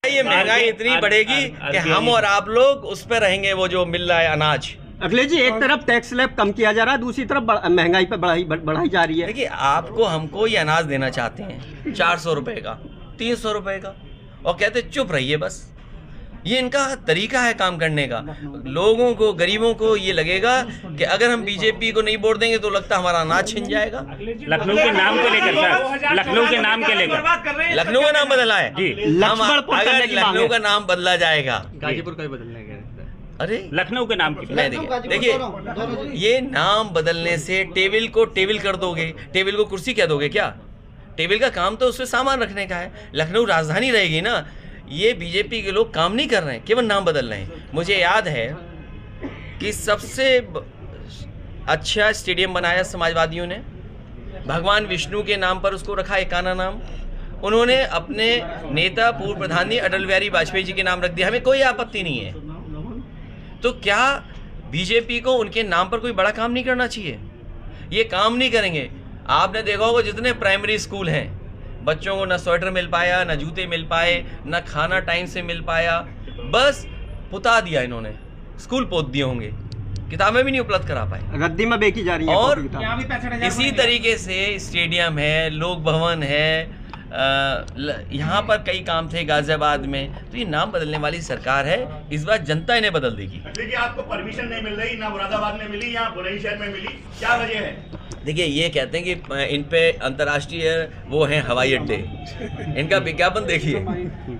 ये महंगाई इतनी बढ़ेगी कि हम और आप लोग उस पर रहेंगे, वो जो मिल रहा है अनाज। अखिलेश जी, एक तरफ टैक्स स्लैब कम किया जा रहा है, दूसरी तरफ महंगाई पर बढ़ाई जा रही है। देखिए, आपको हमको ये अनाज देना चाहते हैं 400 रुपए का, 300 रुपए का, और कहते चुप रहिए बस। ये इनका तरीका है काम करने का। लोगों को, गरीबों को ये लगेगा कि अगर हम बीजेपी को नहीं वोट देंगे तो लगता हमारा अनाज छिन जाएगा। लखनऊ के नाम को लेकर सर, लखनऊ के नाम के लेकर लखनऊ का नाम बदला है जी। हम अगर लखनऊ का नाम बदला जाएगा, गाजीपुर का भी बदलना है। अरे लखनऊ के नाम की देखिए, ये नाम बदलने से टेबल को टेबल कर दोगे, टेबल को कुर्सी कह दोगे क्या? टेबल का काम तो उसमें सामान रखने का है। लखनऊ राजधानी रहेगी ना। ये बीजेपी के लोग काम नहीं कर रहे हैं, केवल नाम बदल रहे हैं। मुझे याद है कि सबसे अच्छा स्टेडियम बनाया समाजवादियों ने, भगवान विष्णु के नाम पर उसको रखा, एकाना नाम। उन्होंने अपने नेता पूर्व प्रधानमंत्री अटल बिहारी वाजपेयी जी के नाम रख दिया। हमें कोई आपत्ति नहीं है। तो क्या बीजेपी को उनके नाम पर कोई बड़ा काम नहीं करना चाहिए? ये काम नहीं करेंगे। आपने देखा होगा जितने प्राइमरी स्कूल हैं, बच्चों को न स्वेटर मिल पाया, न जूते मिल पाए, न खाना टाइम से मिल पाया, बस पुता दिया इन्होंने, स्कूल पोत दिए होंगे, किताबें भी नहीं उपलब्ध करा पाए, रद्दी में बेची जा रही है। और इसी तरीके से स्टेडियम है, लोक भवन है, यहाँ पर कई काम थे गाजियाबाद में। तो ये नाम बदलने वाली सरकार है। इस बार जनता इन्हें बदल देगी। देखिए, आपको परमिशन नहीं मिल रही, ना मुरादाबाद में मिली, या बुलंदशहर में मिली, क्या वजह है? देखिए, ये कहते हैं कि इन पे अंतर्राष्ट्रीय वो हैं हवाई अड्डे। इनका विज्ञापन देखिए,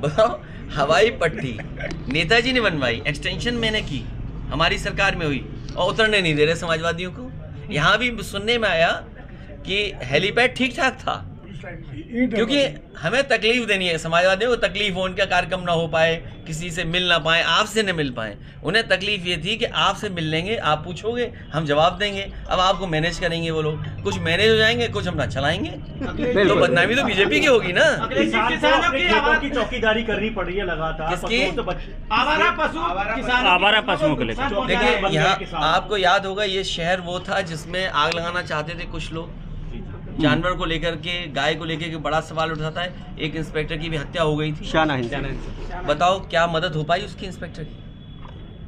बताओ, हवाई पट्टी नेताजी ने बनवाई, एक्सटेंशन मैंने की, हमारी सरकार में हुई, और उतरने नहीं दे रहे समाजवादियों को। यहाँ भी सुनने में आया कि हेलीपैड ठीक ठाक था, क्योंकि हमें तकलीफ देनी है, समाजवादियों को तकलीफ हो, उनका कार्यक्रम ना हो पाए, किसी से मिल ना पाए, आपसे न मिल पाए। उन्हें तकलीफ ये थी कि आपसे मिल लेंगे, आप पूछोगे, हम जवाब देंगे। अब आपको मैनेज करेंगे वो लोग, कुछ मैनेज हो जाएंगे, कुछ हम ना चलाएंगे, तो बदनामी तो बीजेपी की होगी ना। किसानों की चौकीदारी करनी पड़ रही है लगातार। किसकी? आवारा पशुओं को लेकर। देखिए, यहाँ आपको याद होगा, ये शहर वो था जिसमें आग लगाना चाहते थे कुछ लोग, जानवर को लेकर के, गाय को लेकर के बड़ा सवाल उठाता है। एक इंस्पेक्टर की भी हत्या हो गई थी। बताओ, क्या मदद हो पाई उसकी, इंस्पेक्टर की?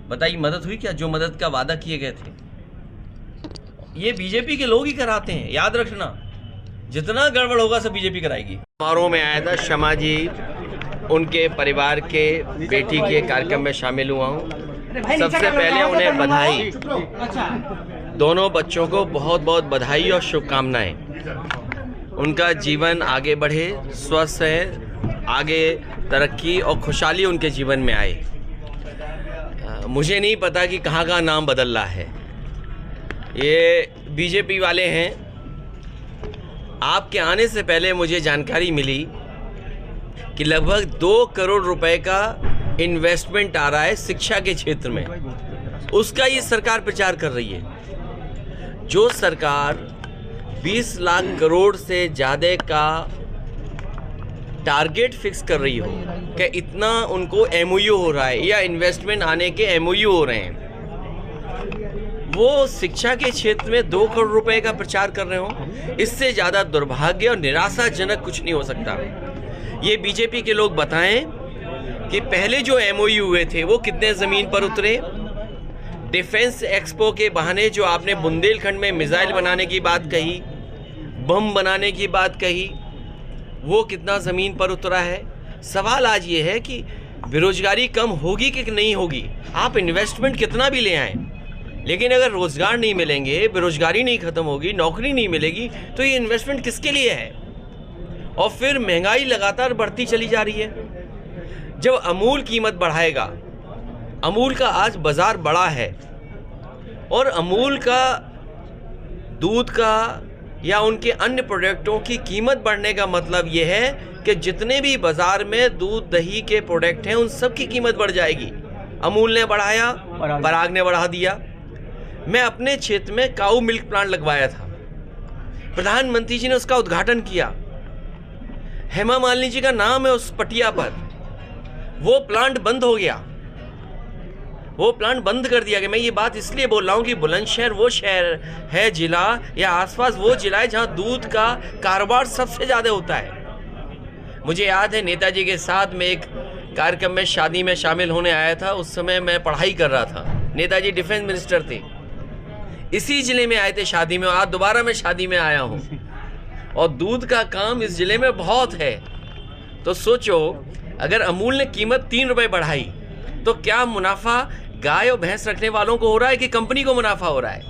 बताइए, मदद हुई क्या? जो मदद का वादा किए गए थे, ये बीजेपी के लोग ही कराते हैं, याद रखना। जितना गड़बड़ होगा सब बीजेपी कराएगी। समारोह में आया था शमा जी, उनके परिवार के बेटी के कार्यक्रम में शामिल हुआ हूँ। सबसे पहले उन्हें बधाई, दोनों बच्चों को बहुत बहुत बधाई और शुभकामनाएं। उनका जीवन आगे बढ़े, स्वस्थ है, आगे तरक्की और खुशहाली उनके जीवन में आए। मुझे नहीं पता कि कहाँ का नाम बदल रहा है। ये बीजेपी वाले हैं। आपके आने से पहले मुझे जानकारी मिली कि लगभग 2 करोड़ रुपए का इन्वेस्टमेंट आ रहा है शिक्षा के क्षेत्र में। उसका ये सरकार प्रचार कर रही है। जो सरकार 20 लाख करोड़ से ज़्यादा का टारगेट फिक्स कर रही हो कि इतना उनको एमओयू हो रहा है या इन्वेस्टमेंट आने के एमओयू हो रहे हैं, वो शिक्षा के क्षेत्र में 2 करोड़ रुपए का प्रचार कर रहे हो, इससे ज़्यादा दुर्भाग्य और निराशाजनक कुछ नहीं हो सकता। ये बीजेपी के लोग बताएं कि पहले जो एमओयू हुए थे वो कितने ज़मीन पर उतरे। डिफेंस एक्सपो के बहाने जो आपने बुंदेलखंड में मिसाइल बनाने की बात कही, बम बनाने की बात कही, वो कितना ज़मीन पर उतरा है। सवाल आज ये है कि बेरोजगारी कम होगी कि नहीं होगी। आप इन्वेस्टमेंट कितना भी ले आएँ, लेकिन अगर रोज़गार नहीं मिलेंगे, बेरोजगारी नहीं ख़त्म होगी, नौकरी नहीं मिलेगी, तो ये इन्वेस्टमेंट किसके लिए है? और फिर महंगाई लगातार बढ़ती चली जा रही है। जब अमूल कीमत बढ़ाएगा, अमूल का आज बाज़ार बड़ा है, और अमूल का दूध का या उनके अन्य प्रोडक्टों की कीमत बढ़ने का मतलब ये है कि जितने भी बाज़ार में दूध दही के प्रोडक्ट हैं उन सब की कीमत बढ़ जाएगी। अमूल ने बढ़ाया, पराग ने बढ़ा दिया। मैं अपने क्षेत्र में काऊ मिल्क प्लांट लगवाया था, प्रधानमंत्री जी ने उसका उद्घाटन किया। हेमा मालिनी जी का नाम है उस पटिया पर। वो प्लांट बंद हो गया, वो प्लांट बंद कर दिया गया। मैं ये बात इसलिए बोल रहा हूँ कि बुलंदशहर वो शहर है, जिला या आसपास वो जिला है जहाँ दूध का कारोबार सबसे ज़्यादा होता है। मुझे याद है नेताजी के साथ में एक कार्यक्रम में शादी में शामिल होने आया था। उस समय मैं पढ़ाई कर रहा था, नेताजी डिफेंस मिनिस्टर थे, इसी ज़िले में आए थे शादी में, और आज दोबारा मैं शादी में आया हूँ। और दूध का काम इस ज़िले में बहुत है। तो सोचो, अगर अमूल ने कीमत 3 रुपये बढ़ाई तो क्या मुनाफा गाय और भैंस रखने वालों को हो रहा है कि कंपनी को मुनाफा हो रहा है?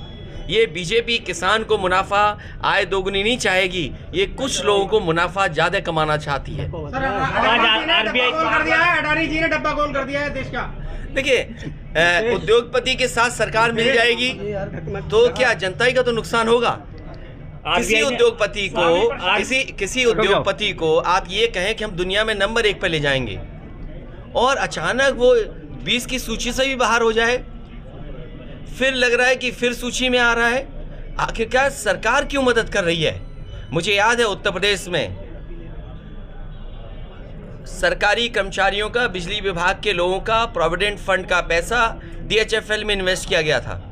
ये बीजेपी किसान को मुनाफा, आय दोगुनी नहीं चाहेगी, ये कुछ लोगों को मुनाफा ज़्यादा कमाना चाहती है। अडानी जी ने डब्बा गोल कर दिया है देश का। देखिए, उद्योगपति के साथ सरकार मिल जाएगी तो क्या जनता ही का तो नुकसान होगा? किसी उद्योगपति को आप ये कहें कि हम दुनिया में नंबर 1 पे ले जाएंगे और अचानक वो 20 की सूची से भी बाहर हो जाए, फिर लग रहा है कि फिर सूची में आ रहा है। आखिरकार सरकार क्यों मदद कर रही है? मुझे याद है उत्तर प्रदेश में सरकारी कर्मचारियों का, बिजली विभाग के लोगों का प्रोविडेंट फंड का पैसा DHFL में इन्वेस्ट किया गया था।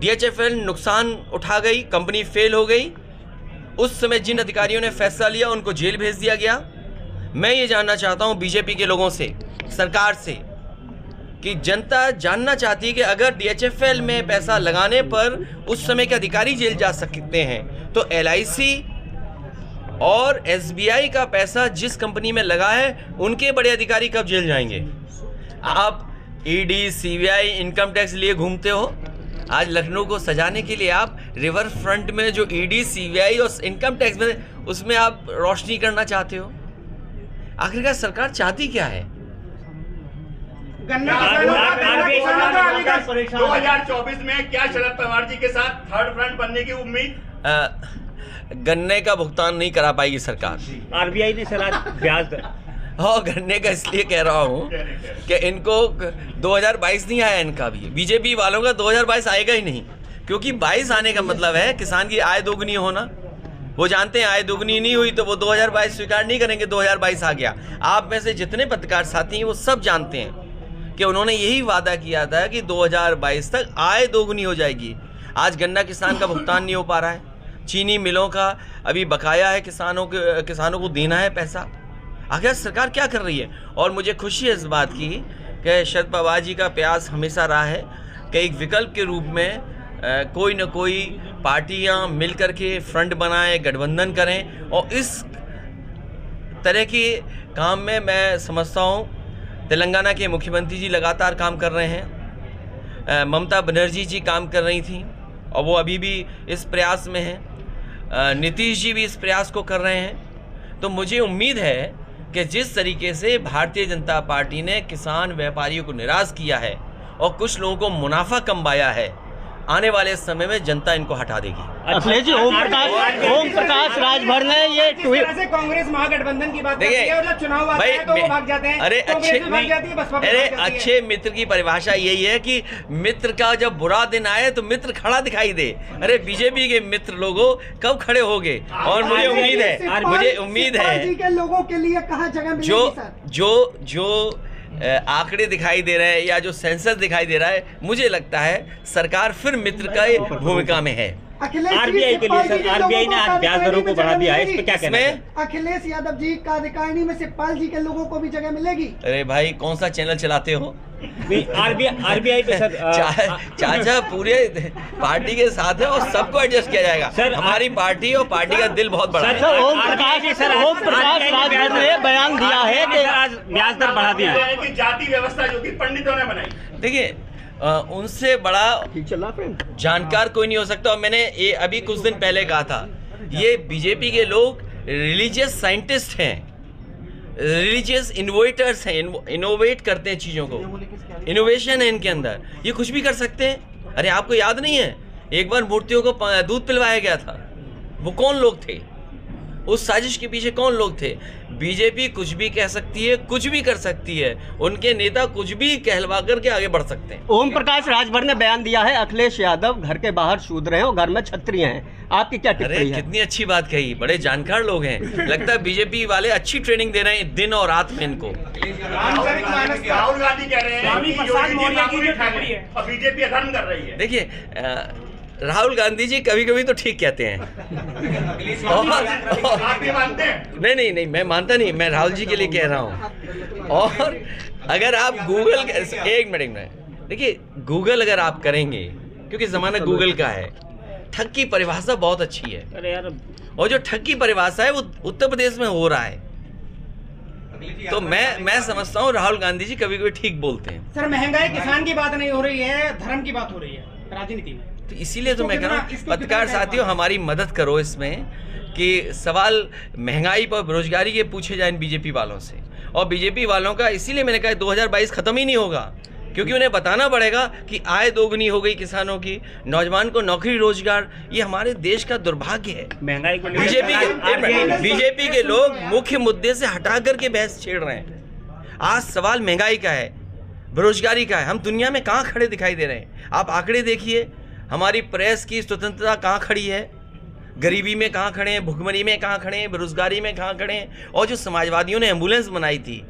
DHFL नुकसान उठा गई, कंपनी फेल हो गई। उस समय जिन अधिकारियों ने फैसला लिया उनको जेल भेज दिया गया। मैं ये जानना चाहता हूँ बीजेपी के लोगों से, सरकार से, कि जनता जानना चाहती है कि अगर DHFL में पैसा लगाने पर उस समय के अधिकारी जेल जा सकते हैं, तो LIC और SBI का पैसा जिस कंपनी में लगा है उनके बड़े अधिकारी कब जेल जाएंगे? आप ED, CBI, इनकम टैक्स लिए घूमते हो। आज लखनऊ को सजाने के लिए आप रिवर फ्रंट में जो ED, CBI और इनकम टैक्स में, उसमें आप रोशनी करना चाहते हो। आखिरकार सरकार चाहती क्या है? 2024 में क्या शरद पवार जी के साथ थर्ड फ्रंट बनने की उम्मीद? गन्ने का भुगतान नहीं करा पाएगी सरकार। RBI ने सलाह ब्याज दर, हाँ, गन्ने का इसलिए कह रहा हूँ कि इनको 2022 नहीं आया, इनका भी, बीजेपी वालों का 2022 आएगा ही नहीं, क्योंकि 22 आने का मतलब है किसान की आय दोगुनी होना। वो जानते हैं आय दोगुनी नहीं हुई तो वो 2022 स्वीकार नहीं करेंगे। 2022 आ गया। आप में से जितने पत्रकार साथी हैं वो सब जानते हैं कि उन्होंने यही वादा किया था कि 2022 तक आय दोगुनी हो जाएगी। आज गन्ना किसान का भुगतान नहीं हो पा रहा है, चीनी मिलों का अभी बकाया है, किसानों को देना है पैसा। आखिर सरकार क्या कर रही है? और मुझे खुशी है इस बात की कि शरद पवार जी का प्रयास हमेशा रहा है कि एक विकल्प के रूप में कोई न कोई पार्टियां मिल कर के फ्रंट बनाएं, गठबंधन करें, और इस तरह के काम में मैं समझता हूँ तेलंगाना के मुख्यमंत्री जी लगातार काम कर रहे हैं, ममता बनर्जी जी काम कर रही थी और वो अभी भी इस प्रयास में हैं, नीतीश जी भी इस प्रयास को कर रहे हैं। तो मुझे उम्मीद है कि जिस तरीके से भारतीय जनता पार्टी ने किसान व्यापारियों को निराश किया है और कुछ लोगों को मुनाफा कमाया है, आने वाले समय में जनता इनको हटा देगी। अखिलेश जी, ओम प्रकाश राजभर ने ये ट्वीट से कांग्रेस महागठबंधन की बात देखिए, और जब चुनाव आता है तो वो भाग जाते हैं। अरे अच्छे अच्छे मित्र की परिभाषा यही है कि मित्र का जब बुरा दिन आए तो मित्र खड़ा दिखाई दे। अरे बीजेपी के मित्र लोगों कब खड़े होंगे? और मुझे उम्मीद है लोगों के लिए कहाँ जगह मिलेगी? जो आंकड़े दिखाई दे रहे हैं या जो सेंसस दिखाई दे रहा है, मुझे लगता है सरकार फिर मित्र का भूमिका में है। RBI के लिए सर, RBI ने आज ब्याज दरों को बढ़ा दिया है, इस पे क्या कहना है? अखिलेश यादव जी कार्यकारिणी में शिवपाल जी के लोगों को भी जगह मिलेगी? अरे भाई, कौन सा चैनल चलाते हो? RBI पे सर चाचा पूरे पार्टी के साथ है और सबको एडजस्ट किया जाएगा सर। हमारी पार्टी और पार्टी का दिल बहुत बड़ा है। ओम प्रकाश राजभर ने बयान दिया है कि आज ब्याज दर बढ़ा दिया है कि जाति व्यवस्था जो कि पंडितों ने बनाई। देखिए, उनसे बड़ा जानकार कोई नहीं हो सकता। और मैंने ये अभी कुछ दिन पहले कहा था, ये बीजेपी के लोग रिलीजियस साइंटिस्ट हैं, रिलीजियस इनोवेटर्स हैं, इनोवेट करते हैं चीज़ों को, इनोवेशन है इनके अंदर, ये कुछ भी कर सकते हैं। अरे आपको याद नहीं है, एक बार मूर्तियों को दूध पिलवाया गया था, वो कौन लोग थे? उस साजिश के पीछे कौन लोग थे? बीजेपी कुछ भी कह सकती है, कुछ भी कर सकती है, उनके नेता कुछ भी कहलवा करके आगे बढ़ सकते हैं। ओम प्रकाश राजभर ने बयान दिया है अखिलेश यादव घर के बाहर शूद्र हैं और घर में क्षत्रिय हैं। आपकी क्या टिप्पणी है? कितनी अच्छी बात कही, बड़े जानकार लोग हैं। लगता है बीजेपी वाले अच्छी ट्रेनिंग दे रहे हैं दिन और रात में इनको। राहुल गांधी कह रहे हैं कि बीजेपी अधर्म कर रही है। देखिए, राहुल गांधी जी कभी कभी तो ठीक कहते हैं आप भी मानते हैं? नहीं, मैं मानता नहीं, मैं राहुल जी के लिए कह रहा हूँ। और अगर आप गूगल, एक मिनट देखिए, गूगल अगर आप करेंगे, क्योंकि ज़माना गूगल का है, ठग की परिभाषा बहुत अच्छी है। अरे यार, और जो ठग की परिभाषा है वो उत्तर प्रदेश में हो रहा है। तो मैं समझता हूँ राहुल गांधी जी कभी कभी ठीक बोलते हैं। सर, महंगाई किसान की बात नहीं हो रही है, धर्म की बात हो रही है राजनीति में। तो इसीलिए तो मैं कह रहा हूँ पत्रकार साथियों, हमारी मदद करो इसमें कि सवाल महंगाई पर, बेरोजगारी के पूछे जाए बीजेपी वालों से। और बीजेपी वालों का इसीलिए मैंने कहा 2022 खत्म ही नहीं होगा, क्योंकि उन्हें बताना पड़ेगा कि आय दोगुनी हो गई किसानों की, नौजवान को नौकरी रोजगार, ये हमारे देश का दुर्भाग्य है। महंगाई को बीजेपी के लोग मुख्य मुद्दे से हटा करके बहस छेड़ रहे हैं। आज सवाल महंगाई का है, बेरोजगारी का है। हम दुनिया में कहाँ खड़े दिखाई दे रहे हैं? आप आंकड़े देखिए, हमारी प्रेस की स्वतंत्रता कहाँ खड़ी है, गरीबी में कहाँ खड़े हैं, भुखमरी में कहाँ खड़े हैं, बेरोजगारी में कहाँ खड़े हैं। और जो समाजवादियों ने एम्बुलेंस बनाई थी,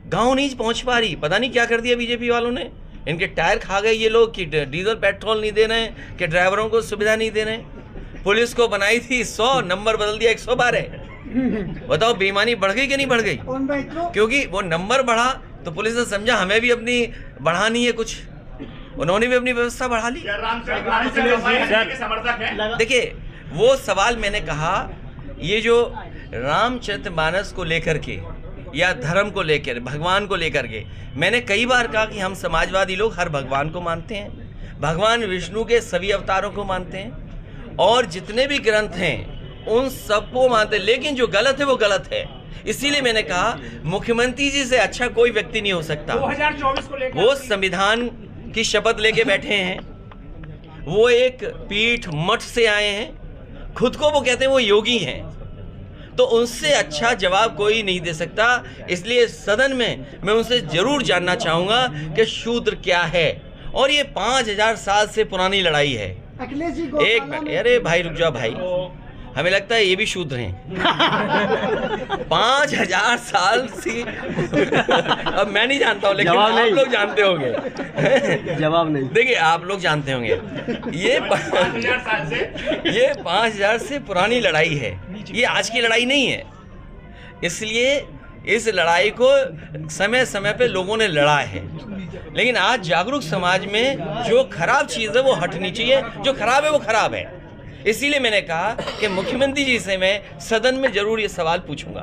गांव नहीं पहुंच पा रही, पता नहीं क्या कर दिया बीजेपी वालों ने। इनके टायर खा गए ये लोग कि डीजल पेट्रोल नहीं दे रहे हैं, कि ड्राइवरों को सुविधा नहीं दे रहे हैं। पुलिस को बनाई थी 100, नंबर बदल दिया 112। बताओ बेईमानी बढ़ गई कि नहीं बढ़ गई? क्योंकि वो नंबर बढ़ा तो पुलिस ने समझा हमें भी अपनी बढ़ानी है कुछ, उन्होंने भी अपनी व्यवस्था बढ़ा ली। समर्थक है? देखिए, वो सवाल मैंने कहा, ये जो रामचरितमानस को लेकर के या धर्म को लेकर, भगवान को लेकर के, मैंने कई बार कहा कि हम समाजवादी लोग हर भगवान को मानते हैं, भगवान विष्णु के सभी अवतारों को मानते हैं, और जितने भी ग्रंथ हैं उन सबको मानते हैं, लेकिन जो गलत है वो गलत है। इसीलिए मैंने कहा मुख्यमंत्री जी से अच्छा कोई व्यक्ति नहीं हो सकता। 2024 को लेकर वो संविधान की शपथ लेके बैठे हैं, वो एक पीठ मठ से आए हैं, खुद को वो कहते हैं वो योगी हैं, तो उनसे अच्छा जवाब कोई नहीं दे सकता। इसलिए सदन में मैं उनसे जरूर जानना चाहूंगा कि शूद्र क्या है, और ये 5000 साल से पुरानी लड़ाई है। अखिलेश जी एक मिनट, अरे भाई रुक जाओ भाई, हमें लगता है ये भी शूद्र हैं। 5000 साल से अब मैं नहीं जानता हूँ, लेकिन आप लोग जानते होंगे। जवाब नहीं। देखिए, आप लोग जानते होंगे ये 5000 साल से, ये 5000 से पुरानी लड़ाई है, ये आज की लड़ाई नहीं है। इसलिए इस लड़ाई को समय समय पे लोगों ने लड़ा है, लेकिन आज जागरूक समाज में जो खराब चीज़ है वो हटनी चाहिए, जो खराब है वो खराब है। इसीलिए मैंने कहा कि मुख्यमंत्री जी से मैं सदन में जरूर ये सवाल पूछूंगा।